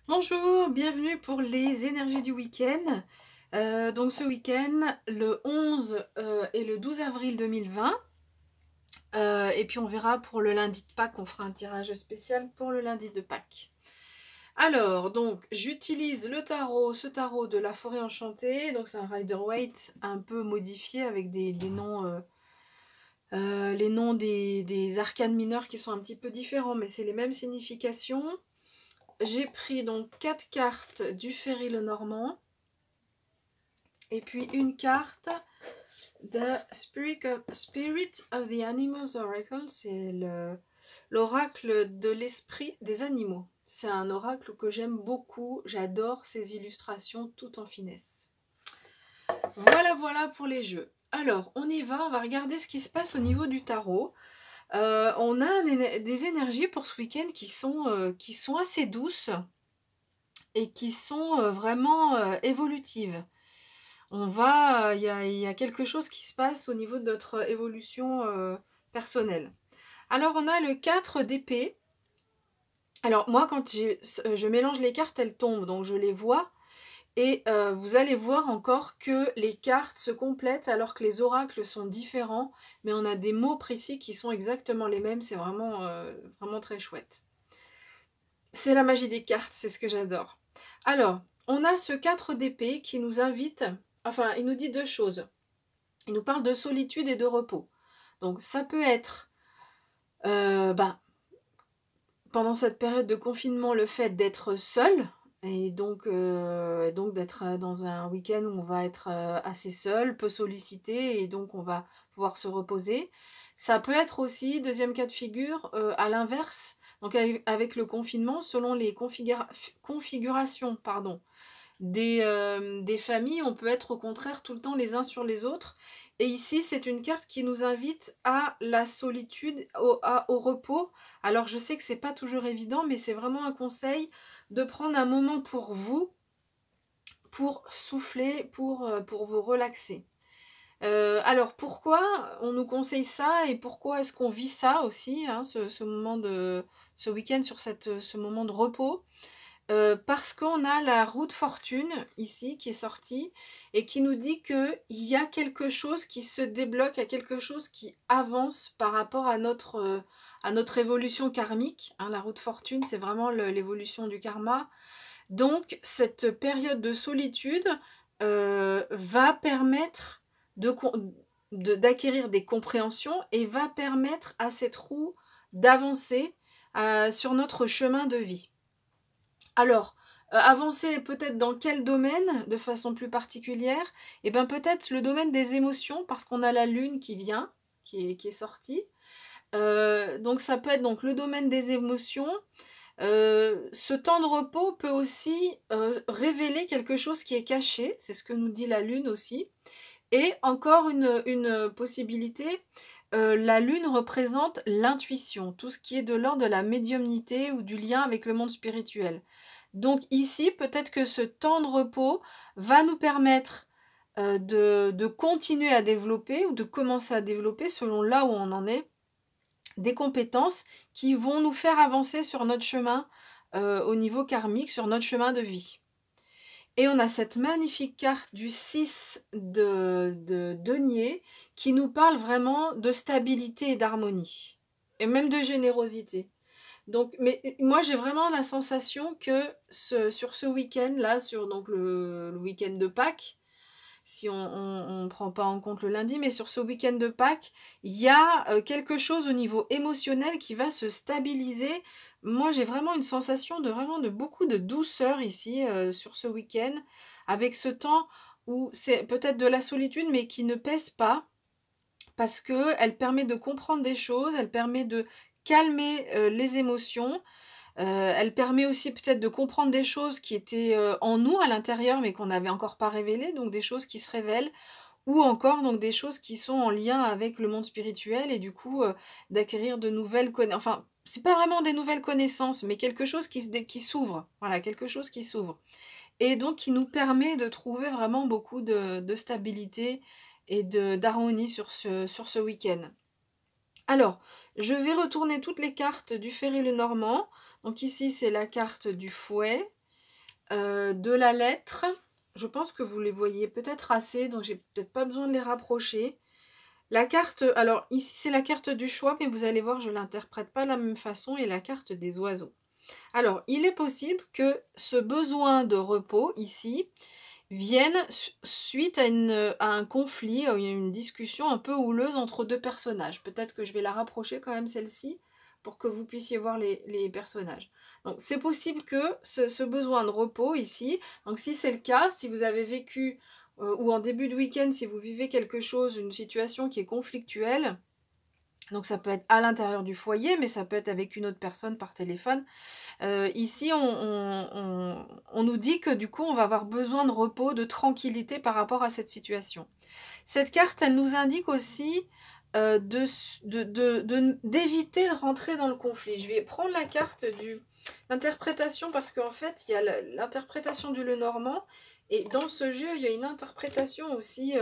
Bonjour, bienvenue pour les énergies du week-end. Donc ce week-end, le 11 et le 12 avril 2020. Et puis on verra pour le lundi de Pâques, on fera un tirage spécial pour le lundi de Pâques. Alors, donc j'utilise ce tarot de la forêt enchantée. Donc c'est un Rider-Waite un peu modifié avec des noms, les noms des arcanes mineurs qui sont un petit peu différents, mais c'est les mêmes significations. J'ai pris donc 4 cartes du Ferry Lenormand. Et puis une carte de Spirit of the Animals Oracle, c'est l'oracle de l'esprit des animaux. C'est un oracle que j'aime beaucoup, j'adore ses illustrations tout en finesse. Voilà pour les jeux. Alors, on y va, on va regarder ce qui se passe au niveau du tarot. On a des énergies pour ce week-end qui sont assez douces et qui sont vraiment évolutives. Il y a quelque chose qui se passe au niveau de notre évolution personnelle. Alors on a le 4 d'épée. Alors moi quand je mélange les cartes, elles tombent, donc je les vois. Et vous allez voir encore que les cartes se complètent alors que les oracles sont différents. Mais on a des mots précis qui sont exactement les mêmes, c'est vraiment très chouette. C'est la magie des cartes, c'est ce que j'adore. Alors, on a ce 4 d'épée qui nous invite, enfin il nous dit deux choses. Il nous parle de solitude et de repos. Donc ça peut être, pendant cette période de confinement, le fait d'être seul, et donc d'être dans un week-end où on va être assez seul, peu sollicité, et donc on va pouvoir se reposer. Ça peut être aussi, deuxième cas de figure, à l'inverse, donc avec le confinement, selon les configurations, des familles, on peut être au contraire tout le temps les uns sur les autres. Et ici, c'est une carte qui nous invite à la solitude, au repos. Alors, je sais que c'est pas toujours évident, mais c'est vraiment un conseil de prendre un moment pour vous, pour souffler, pour vous relaxer. Alors, pourquoi on nous conseille ça et pourquoi est-ce qu'on vit ça aussi, hein, ce week-end sur ce moment de repos? Parce qu'on a la roue de fortune ici qui est sortie et qui nous dit qu'il y a quelque chose qui se débloque, il y a quelque chose qui avance par rapport à notre évolution karmique, hein. La roue de fortune, c'est vraiment l'évolution du karma. Donc, cette période de solitude va permettre d'acquérir des compréhensions et va permettre à cette roue d'avancer sur notre chemin de vie. Alors, avancer peut-être dans quel domaine de façon plus particulière? Eh bien peut-être le domaine des émotions parce qu'on a la lune qui vient, qui est sortie. Donc ça peut être donc le domaine des émotions. Ce temps de repos peut aussi révéler quelque chose qui est caché, c'est ce que nous dit la lune aussi. Et encore une possibilité, la lune représente l'intuition, tout ce qui est de l'ordre de la médiumnité ou du lien avec le monde spirituel. Donc ici, peut-être que ce temps de repos va nous permettre de continuer à développer ou de commencer à développer, selon là où on en est, des compétences qui vont nous faire avancer sur notre chemin au niveau karmique, sur notre chemin de vie. Et on a cette magnifique carte du 6 de denier qui nous parle vraiment de stabilité et d'harmonie, et même de générosité. Donc, mais moi j'ai vraiment la sensation que sur ce week-end-là, sur donc le week-end de Pâques, si on ne prend pas en compte le lundi, mais sur ce week-end de Pâques, il y a quelque chose au niveau émotionnel qui va se stabiliser. Moi, j'ai vraiment une sensation de beaucoup de douceur ici sur ce week-end, avec ce temps où c'est peut-être de la solitude, mais qui ne pèse pas, parce que elle permet de comprendre des choses, elle permet de calmer les émotions. Elle permet aussi peut-être de comprendre des choses qui étaient en nous à l'intérieur, mais qu'on n'avait encore pas révélées, donc des choses qui se révèlent, ou encore donc des choses qui sont en lien avec le monde spirituel, et du coup d'acquérir de nouvelles connaissances. Enfin, c'est pas vraiment des nouvelles connaissances, mais quelque chose qui s'ouvre. Voilà, quelque chose qui s'ouvre. Et donc qui nous permet de trouver vraiment beaucoup de stabilité et d'harmonie sur ce week-end. Alors, je vais retourner toutes les cartes du Ferry Lenormand. Donc ici, c'est la carte du fouet. de la lettre. Je pense que vous les voyez peut-être assez, donc j'ai peut-être pas besoin de les rapprocher. La carte, alors ici c'est la carte du choix, mais vous allez voir, je l'interprète pas de la même façon, et la carte des oiseaux. Alors, il est possible que ce besoin de repos, ici, vienne suite à un conflit, à une discussion un peu houleuse entre deux personnages. Peut-être que je vais la rapprocher quand même, celle-ci, pour que vous puissiez voir les personnages. Donc, c'est possible que ce besoin de repos, ici, donc si c'est le cas, si vous avez vécu, ou en début de week-end, si vous vivez quelque chose, une situation qui est conflictuelle, donc ça peut être à l'intérieur du foyer, mais ça peut être avec une autre personne par téléphone. Ici, on nous dit que du coup, on va avoir besoin de repos, de tranquillité par rapport à cette situation. Cette carte, elle nous indique aussi d'éviter de rentrer dans le conflit. Je vais prendre la carte de l'interprétation parce qu'en fait, il y a l'interprétation du Lenormand, et dans ce jeu, il y a une interprétation aussi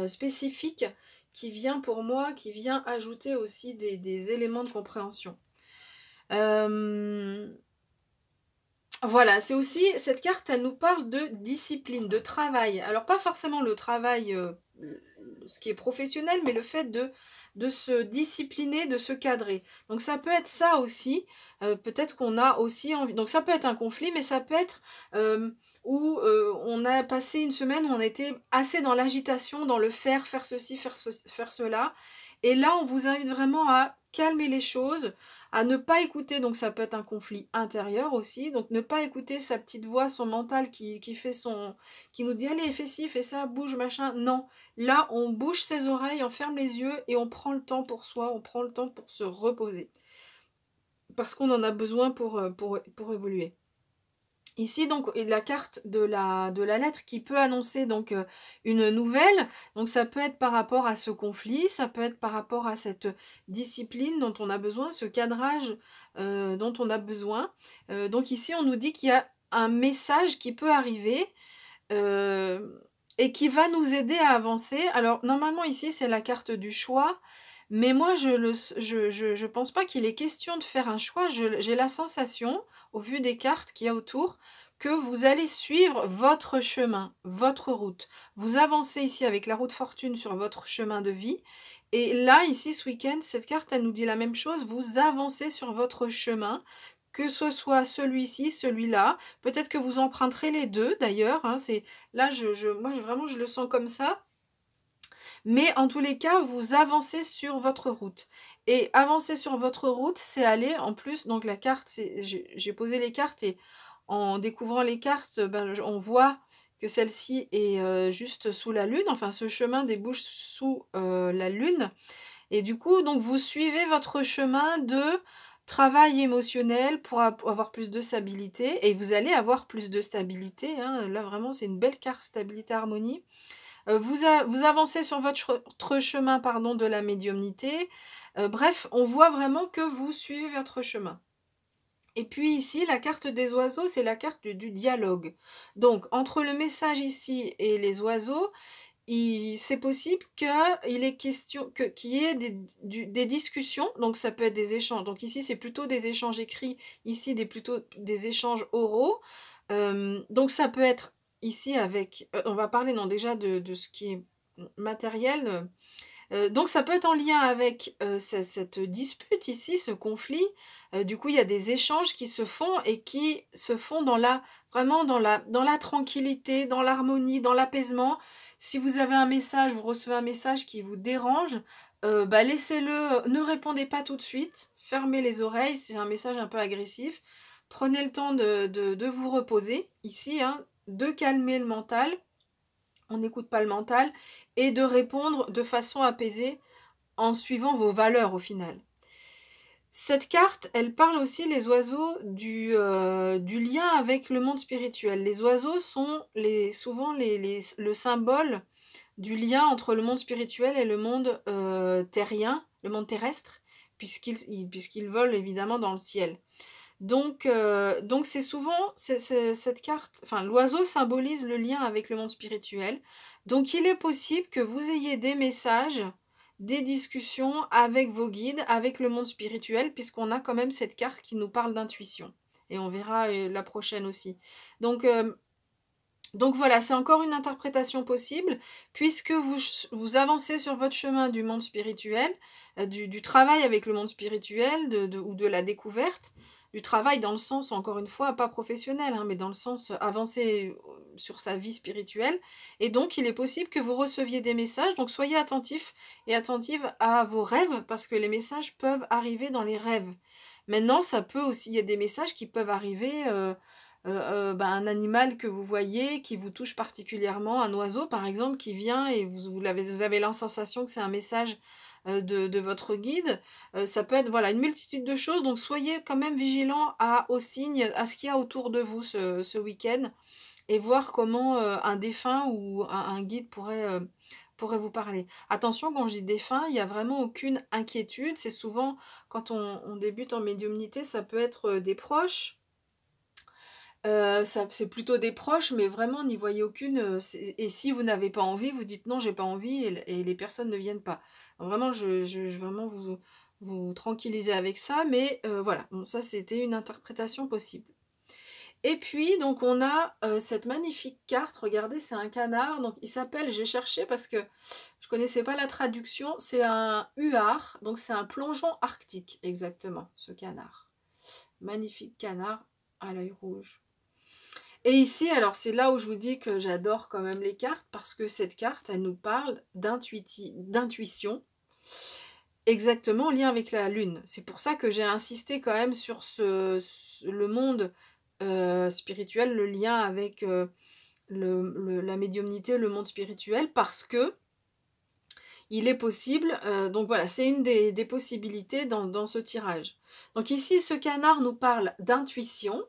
spécifique qui vient pour moi, qui vient ajouter aussi des éléments de compréhension. Voilà, c'est aussi, cette carte, elle nous parle de discipline, de travail. Alors, pas forcément le travail, ce qui est professionnel, mais le fait de se discipliner, de se cadrer. Donc, ça peut être ça aussi. Peut-être qu'on a aussi envie. Donc, ça peut être un conflit, mais ça peut être où on a passé une semaine où on était assez dans l'agitation, dans le faire ceci, faire cela. Et là, on vous invite vraiment à calmer les choses, à ne pas écouter, donc ça peut être un conflit intérieur aussi, donc ne pas écouter sa petite voix, son mental qui nous dit allez fais ci, fais ça, bouge machin, non, là on bouge ses oreilles, on ferme les yeux et on prend le temps pour soi, on prend le temps pour se reposer, parce qu'on en a besoin pour évoluer. Ici, donc, la carte de la lettre qui peut annoncer donc une nouvelle. Donc, ça peut être par rapport à ce conflit, ça peut être par rapport à cette discipline dont on a besoin, ce cadrage dont on a besoin. Donc, ici, on nous dit qu'il y a un message qui peut arriver et qui va nous aider à avancer. Alors, normalement, ici, c'est la carte du choix. Mais moi, je pense pas qu'il est question de faire un choix. J'ai la sensation, au vu des cartes qu'il y a autour, que vous allez suivre votre chemin, votre route. Vous avancez ici avec la roue de fortune sur votre chemin de vie. Et là, ici, ce week-end, cette carte, elle nous dit la même chose. Vous avancez sur votre chemin, que ce soit celui-ci, celui-là. Peut-être que vous emprunterez les deux, d'ailleurs. Hein, là, moi, vraiment, je le sens comme ça. Mais en tous les cas, vous avancez sur votre route. Et avancer sur votre route, c'est aller, en plus, donc la carte, j'ai posé les cartes et en découvrant les cartes, on voit que celle-ci est juste sous la lune, enfin ce chemin débouche sous la lune. Et du coup, donc vous suivez votre chemin de travail émotionnel pour avoir plus de stabilité, et vous allez avoir plus de stabilité. Hein. Là, vraiment, c'est une belle carte stabilité harmonie. Vous avancez sur votre chemin, pardon, de la médiumnité. Bref, on voit vraiment que vous suivez votre chemin. Et puis ici, la carte des oiseaux, c'est la carte du dialogue. Donc, entre le message ici et les oiseaux, c'est possible qu'il est question qu'il y ait des discussions. Donc, ça peut être des échanges. Donc ici, c'est plutôt des échanges écrits. Ici, plutôt des échanges oraux. Donc, ça peut être ici avec... on va parler non déjà de ce qui est matériel. Donc ça peut être en lien avec cette dispute ici, ce conflit. Du coup, il y a des échanges qui se font et qui se font vraiment dans la tranquillité, dans l'harmonie, dans l'apaisement. Si vous avez un message, vous recevez un message qui vous dérange, laissez-le, ne répondez pas tout de suite, fermez les oreilles, c'est un message un peu agressif. Prenez le temps de vous reposer ici, hein, de calmer le mental. On n'écoute pas le mental, et de répondre de façon apaisée en suivant vos valeurs au final. Cette carte, elle parle aussi, les oiseaux, du lien avec le monde spirituel. Les oiseaux sont souvent le symbole du lien entre le monde spirituel et le monde terrien, le monde terrestre, puisqu'ils volent évidemment dans le ciel. Donc c'est souvent cette carte, enfin l'oiseau symbolise le lien avec le monde spirituel. Donc il est possible que vous ayez des messages, des discussions avec vos guides, avec le monde spirituel, puisqu'on a quand même cette carte qui nous parle d'intuition. et on verra la prochaine aussi. Donc, donc voilà, c'est encore une interprétation possible, puisque vous avancez sur votre chemin du monde spirituel, du travail avec le monde spirituel, ou de la découverte, du travail dans le sens, encore une fois, pas professionnel, hein, mais dans le sens avancer sur sa vie spirituelle. Et donc, il est possible que vous receviez des messages, donc soyez attentifs et attentives à vos rêves, parce que les messages peuvent arriver dans les rêves. Maintenant, ça peut aussi, il y a des messages qui peuvent arriver... un animal que vous voyez, qui vous touche particulièrement, un oiseau par exemple qui vient et vous avez la sensation que c'est un message de votre guide. Ça peut être voilà, une multitude de choses, donc soyez quand même vigilants aux signes, à ce qu'il y a autour de vous ce week-end, et voir comment un défunt ou un guide pourrait vous parler. Attention, quand je dis défunt, il n'y a vraiment aucune inquiétude. C'est souvent, quand on débute en médiumnité, ça peut être des proches, c'est plutôt des proches, mais vraiment n'y voyez aucune, et si vous n'avez pas envie, vous dites: «Non, j'ai pas envie» et les personnes ne viennent pas. Vraiment, je vraiment vous tranquilliser avec ça, mais voilà, bon ça c'était une interprétation possible. Et puis donc on a, cette magnifique carte, regardez, c'est un canard, donc il s'appelle, j'ai cherché parce que je connaissais pas la traduction, c'est un huard, donc c'est un plongeon arctique, exactement, ce canard. Magnifique canard à l'œil rouge. Et ici, alors c'est là où je vous dis que j'adore quand même les cartes, parce que cette carte, elle nous parle d'intuition, exactement en lien avec la lune. C'est pour ça que j'ai insisté quand même sur le monde spirituel, le lien avec la médiumnité, le monde spirituel, parce que il est possible, donc voilà, c'est une des possibilités dans ce tirage. Donc ici, ce canard nous parle d'intuition.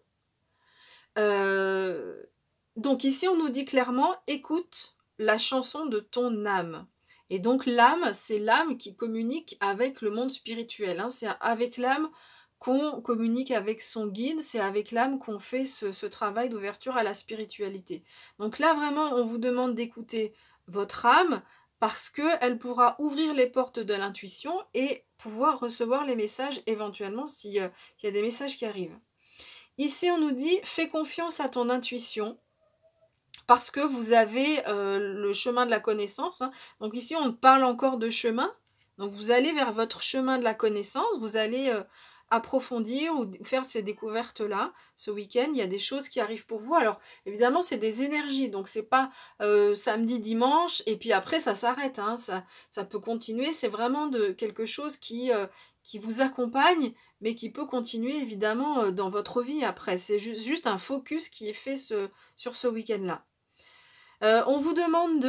Donc ici, on nous dit clairement, écoute la chanson de ton âme. Et donc l'âme, c'est l'âme qui communique avec le monde spirituel, hein. C'est avec l'âme qu'on communique avec son guide, c'est avec l'âme qu'on fait ce travail d'ouverture à la spiritualité. Donc là, vraiment, on vous demande d'écouter votre âme, parce qu'elle pourra ouvrir les portes de l'intuition et pouvoir recevoir les messages éventuellement s'il y a des messages qui arrivent. Ici, on nous dit « Fais confiance à ton intuition » parce que vous avez le chemin de la connaissance, hein. Donc ici, on parle encore de chemin. Donc vous allez vers votre chemin de la connaissance, vous allez approfondir ou faire ces découvertes-là. Ce week-end, il y a des choses qui arrivent pour vous. Alors évidemment, c'est des énergies, donc c'est pas samedi, dimanche, et puis après ça s'arrête, hein. Ça peut continuer, c'est vraiment quelque chose qui vous accompagne, mais qui peut continuer évidemment dans votre vie après. C'est juste un focus qui est fait sur ce week-end-là. On vous demande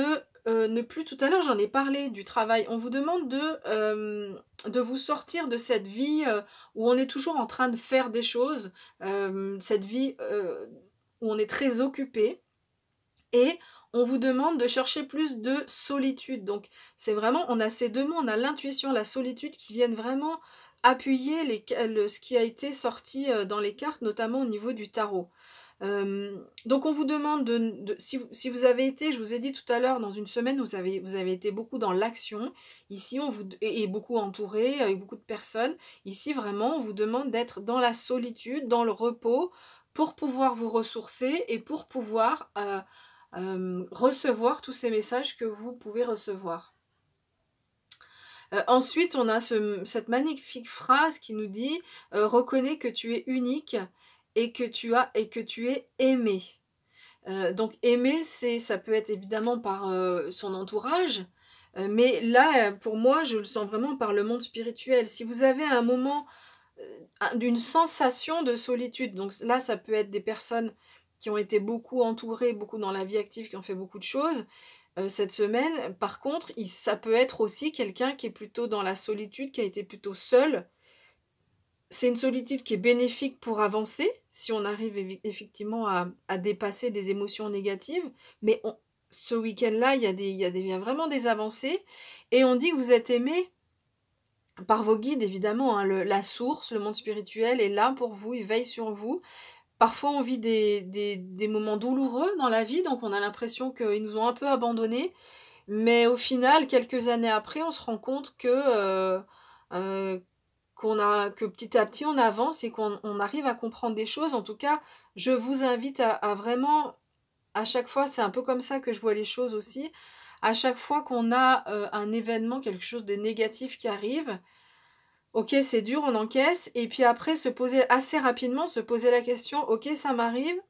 ne plus, tout à l'heure j'en ai parlé du travail, on vous demande de vous sortir de cette vie où on est toujours en train de faire des choses, cette vie où on est très occupé, et on vous demande de chercher plus de solitude. Donc c'est vraiment, on a ces deux mots, on a l'intuition, la solitude, qui viennent vraiment appuyer ce qui a été sorti dans les cartes, notamment au niveau du tarot. Donc on vous demande si vous avez été, je vous ai dit tout à l'heure, dans une semaine, vous avez été beaucoup dans l'action. Ici, et beaucoup entouré, avec beaucoup de personnes. Ici, vraiment, on vous demande d'être dans la solitude, dans le repos, pour pouvoir vous ressourcer et pour pouvoir recevoir tous ces messages que vous pouvez recevoir. Ensuite, on a cette magnifique phrase qui nous dit « Reconnais que tu es unique et que tu es aimé ». Donc aimer, ça peut être évidemment par son entourage, mais là, pour moi, je le sens vraiment par le monde spirituel. Si vous avez un moment d'une sensation de solitude, donc là, ça peut être des personnes qui ont été beaucoup entourées, beaucoup dans la vie active, qui ont fait beaucoup de choses, cette semaine. Par contre, ça peut être aussi quelqu'un qui est plutôt dans la solitude, qui a été plutôt seul. C'est une solitude qui est bénéfique pour avancer, si on arrive effectivement à dépasser des émotions négatives. Mais ce week-end-là, il y a vraiment des avancées. Et on dit que vous êtes aimé par vos guides, évidemment, hein. La source, le monde spirituel est là pour vous, il veille sur vous. Parfois, on vit des moments douloureux dans la vie, donc on a l'impression qu'ils nous ont un peu abandonnés. Mais au final, quelques années après, on se rend compte que petit à petit on avance et qu'on arrive à comprendre des choses. En tout cas, je vous invite à vraiment, à chaque fois, c'est un peu comme ça que je vois les choses aussi, à chaque fois qu'on a un événement, quelque chose de négatif qui arrive, ok, c'est dur, on encaisse, et puis après se poser assez rapidement, se poser la question, ok, ça m'arrive,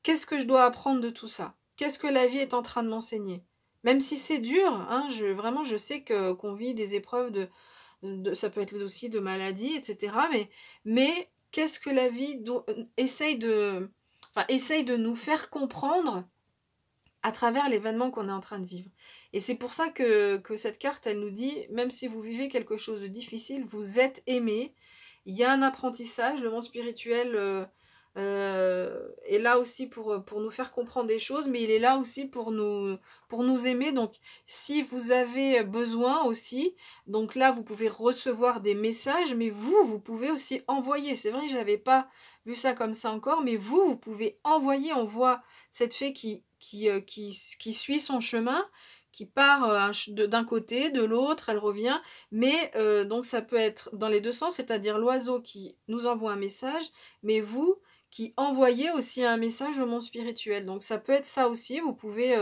qu'est-ce que je dois apprendre de tout ça? Qu'est-ce que la vie est en train de m'enseigner? Même si c'est dur, hein, vraiment, je sais qu'on vit des épreuves ça peut être aussi de maladies, etc. Mais qu'est-ce que la vie essaye de nous faire comprendre à travers l'événement qu'on est en train de vivre. Et c'est pour ça que cette carte, elle nous dit, même si vous vivez quelque chose de difficile, vous êtes aimé, il y a un apprentissage, le monde spirituel est là aussi pour nous faire comprendre des choses, mais il est là aussi pour nous aimer. Donc, si vous avez besoin aussi, donc là, vous pouvez recevoir des messages, mais vous pouvez aussi envoyer. C'est vrai que je n'avais pas vu ça comme ça encore, mais vous pouvez envoyer. On voit cette fée qui suit son chemin, qui part d'un côté, de l'autre, elle revient, mais donc ça peut être dans les deux sens, c'est-à-dire l'oiseau qui nous envoie un message, mais vous qui envoyez aussi un message au monde spirituel. Donc ça peut être ça aussi, vous pouvez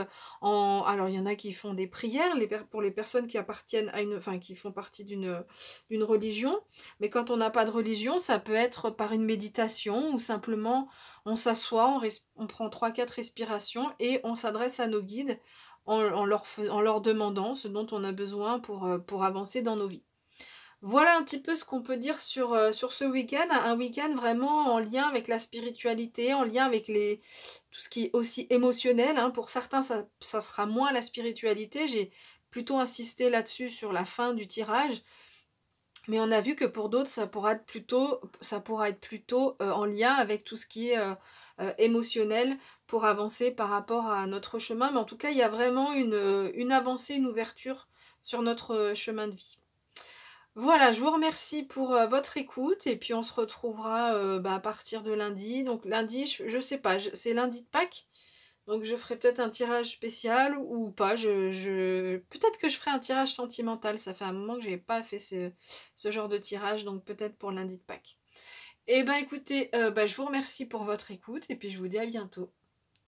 alors il y en a qui font des prières, pour les personnes qui appartiennent à enfin qui font partie d'une religion, mais quand on n'a pas de religion, ça peut être par une méditation ou simplement on s'assoit, on prend 3-4 respirations et on s'adresse à nos guides en leur demandant ce dont on a besoin pour avancer dans nos vies. Voilà un petit peu ce qu'on peut dire sur ce week-end. Un week-end vraiment en lien avec la spiritualité, en lien avec tout ce qui est aussi émotionnel, hein. Pour certains, ça sera moins la spiritualité. J'ai plutôt insisté là-dessus sur la fin du tirage. Mais on a vu que pour d'autres, ça pourra être plutôt en lien avec tout ce qui est émotionnel pour avancer par rapport à notre chemin. Mais en tout cas, il y a vraiment une avancée, une ouverture sur notre chemin de vie. Voilà, je vous remercie pour votre écoute et puis on se retrouvera à partir de lundi. Donc lundi, je sais pas, c'est lundi de Pâques. Donc je ferai peut-être un tirage spécial ou pas. Peut-être que je ferai un tirage sentimental. Ça fait un moment que je n'ai pas fait ce genre de tirage, donc peut-être pour lundi de Pâques. Eh ben écoutez, je vous remercie pour votre écoute et puis je vous dis à bientôt.